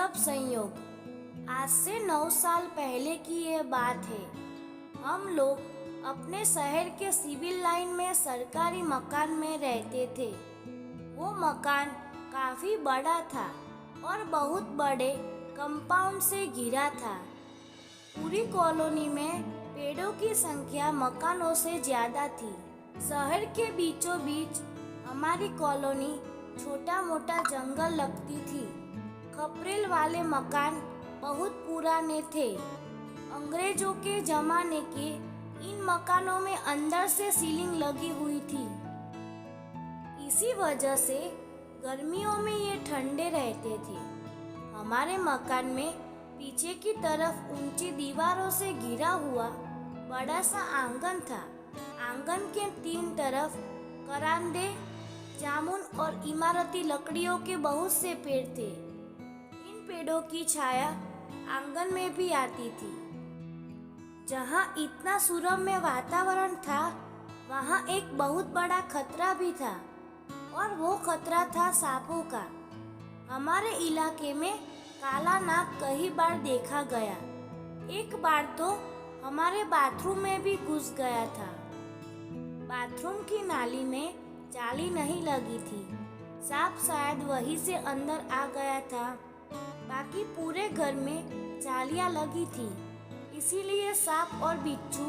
दुर्लभ संयोग। आज से 9 साल पहले की यह बात है। हम लोग अपने शहर के सिविल लाइन में सरकारी मकान में रहते थे। वो मकान काफी बड़ा था और बहुत बड़े कंपाउंड से घिरा था। पूरी कॉलोनी में पेड़ों की संख्या मकानों से ज्यादा थी। शहर के बीचों बीच हमारी कॉलोनी छोटा मोटा जंगल लगती थी। खपरेल वाले मकान बहुत पुराने थे। अंग्रेजों के जमाने के इन मकानों में अंदर से सीलिंग लगी हुई थी। इसी वजह से गर्मियों में ये ठंडे रहते थे। हमारे मकान में पीछे की तरफ ऊंची दीवारों से घिरा हुआ बड़ा सा आंगन था। आंगन के 3 तरफ करांदे, जामुन और इमारती लकड़ियों के बहुत से पेड़ थे। इन पेड़ों की छाया आंगन में भी आती थी। जहाँ इतना सुरम्य वातावरण था, वहाँ एक बहुत बड़ा खतरा भी था, और वो खतरा था सांपों का। हमारे इलाके में काला नाग कई बार देखा गया। एक बार तो हमारे बाथरूम में भी घुस गया था। बाथरूम की नाली में जाली नहीं लगी थी। सांप शायद वहीं से अंदर आ गया था। बाकी पूरे घर में जालियां लगी थी, इसीलिए सांप और बिच्छू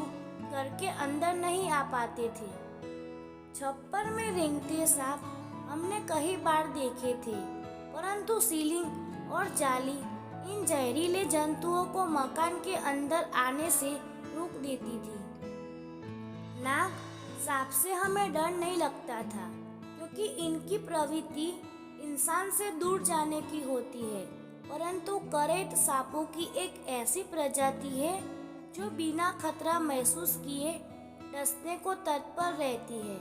घर के अंदर नहीं आ पाते थे। छप्पर में रेंगते सांप हमने कई बार देखे थे, परंतु सीलिंग और जाली इन जहरीले जंतुओं को मकान के अंदर आने से रोक देती थी। नाग सांप से हमें डर नहीं लगता था, क्योंकि इनकी प्रवृत्ति इंसान से दूर जाने की होती है। परंतु करेत सांपों की एक ऐसी प्रजाति है जो बिना खतरा महसूस किए डसने को तत्पर रहती है।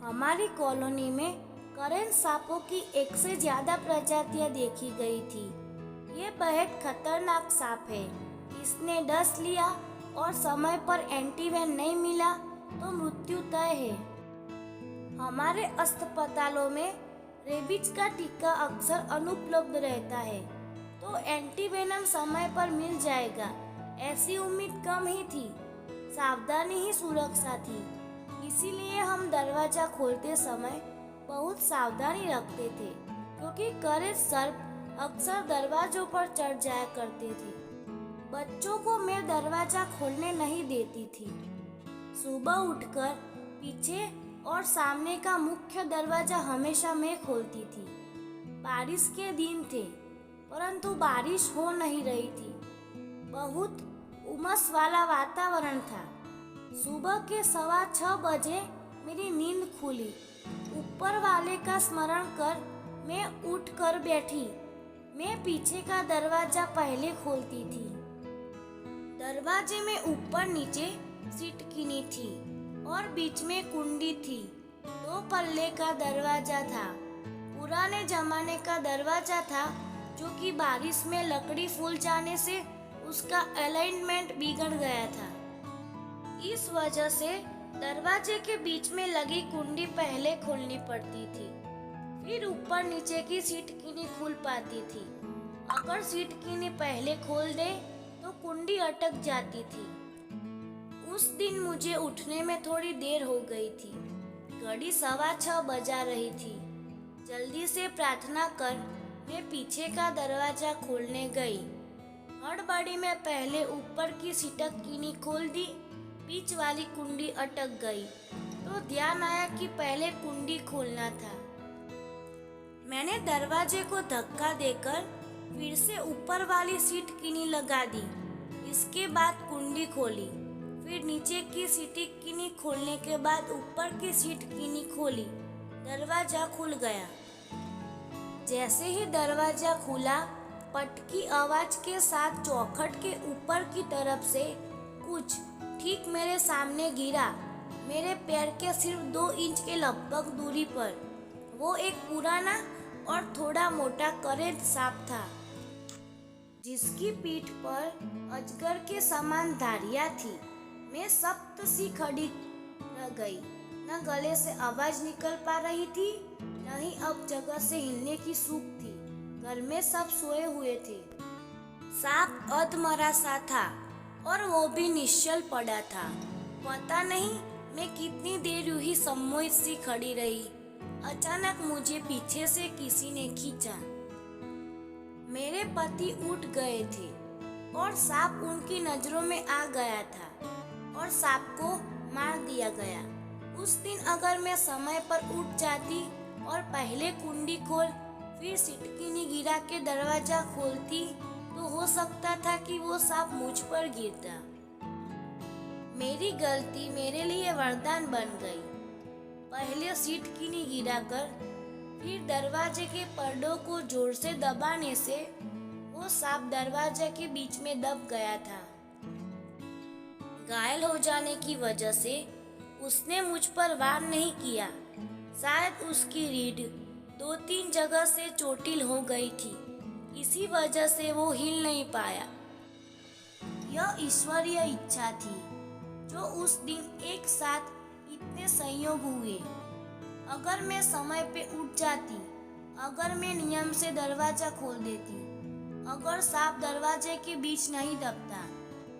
हमारी कॉलोनी में करेत सांपों की 1 से ज्यादा प्रजातियां देखी गई थी। ये बेहद खतरनाक सांप है। इसने डस लिया और समय पर एंटीवेन नहीं मिला तो मृत्यु तय है। हमारे अस्पतालों में रेबीज का टीका अक्सर अनुपलब्ध रहता है, तो एंटीवेनम समय पर मिल जाएगा, ऐसी उम्मीद कम ही थी। सावधानी ही सुरक्षा थी, इसीलिए हम दरवाजा खोलते समय बहुत सावधानी रखते थे, क्योंकि करेत सर्प अक्सर दरवाजों पर चढ़ जाया करते थे। बच्चों को मैं दरवाजा खोलने नहीं देती थी। सुबह उठकर पीछे और सामने का मुख्य दरवाजा हमेशा मैं खोलती थी। बारिश के दिन थे, परंतु बारिश हो नहीं रही थी। बहुत उमस वाला वातावरण था। सुबह के 6:15 बजे मेरी नींद खुली। ऊपर वाले का स्मरण कर मैं उठ कर बैठी। मैं पीछे का दरवाजा पहले खोलती थी। दरवाजे में ऊपर नीचे सिटकिनी थी और बीच में कुंडी थी। 2 पल्ले का दरवाजा था। पुराने जमाने का दरवाजा था, जो कि बारिश में लकड़ी फूल जाने से उसका अलाइनमेंट बिगड़ गया था। इस वजह से दरवाजे के बीच में लगी कुंडी पहले खोलनी पड़ती थी, फिर ऊपर नीचे की सिटकिनी खुल पाती थी। अगर सिटकिनी पहले खोल दे तो कुंडी अटक जाती थी। उस दिन मुझे उठने में थोड़ी देर हो गई थी। घड़ी 6:15 बजा रही थी। जल्दी से प्रार्थना कर मैं पीछे का दरवाजा खोलने गई। हड़बड़ी में पहले ऊपर की सिटकिनी खोल दी, बीच वाली कुंडी अटक गई, तो ध्यान आया कि पहले कुंडी खोलना था। मैंने दरवाजे को धक्का देकर फिर से ऊपर वाली सिटकिनी लगा दी। इसके बाद कुंडी खोली। फिर नीचे की सिटकिनी खोलने के बाद ऊपर की सिटकिनी खोली। दरवाजा खुल गया। जैसे ही दरवाजा खुला, पट की आवाज के साथ चौखट के ऊपर की तरफ से कुछ ठीक मेरे सामने गिरा। मेरे पैर के सिर्फ 2 इंच के लगभग दूरी पर वो एक पुराना और थोड़ा मोटा करेत सांप था, जिसकी पीठ पर अजगर के समान धारियां थी। मैं सख्त सी खड़ी रह गई। न गले से आवाज निकल पा रही थी, न ही अब जगह से हिलने की सूख थी। घर में सब सोए हुए थे। सांप अधमरा सा था और वो भी निश्चल पड़ा था। पता नहीं मैं कितनी देर यूं ही सम्मोहित सी खड़ी रही। अचानक मुझे पीछे से किसी ने खींचा। मेरे पति उठ गए थे और सांप उनकी नजरों में आ गया था और सांप को मार दिया गया। उस दिन अगर मैं समय पर उठ जाती और पहले कुंडी खोल फिर सिटकिनी गिरा के दरवाजा खोलती तो हो सकता था कि वो सांप मुझ पर गिरता। मेरी गलती मेरे लिए वरदान बन गई। पहले सिटकिनी गिराकर फिर दरवाजे के पर्दों को जोर से दबाने से वो सांप दरवाजे के बीच में दब गया था। घायल हो जाने की वजह से उसने मुझ पर वार नहीं किया। शायद उसकी रीढ़ 2-3 जगह से चोटिल हो गई थी, इसी वजह से वो हिल नहीं पाया। यह ईश्वरीय इच्छा थी जो उस दिन एक साथ इतने संयोग हुए। अगर मैं समय पे उठ जाती, अगर मैं नियम से दरवाजा खोल देती, अगर सांप दरवाजे के बीच नहीं दबता,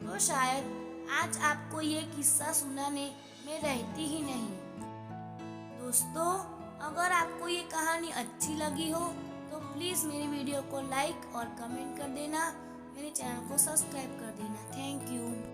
तो शायद आज आपको ये किस्सा सुनाने में रहती ही नहीं। दोस्तों, अगर आपको ये कहानी अच्छी लगी हो तो प्लीज़ मेरी वीडियो को लाइक और कमेंट कर देना। मेरे चैनल को सब्सक्राइब कर देना। Thank you.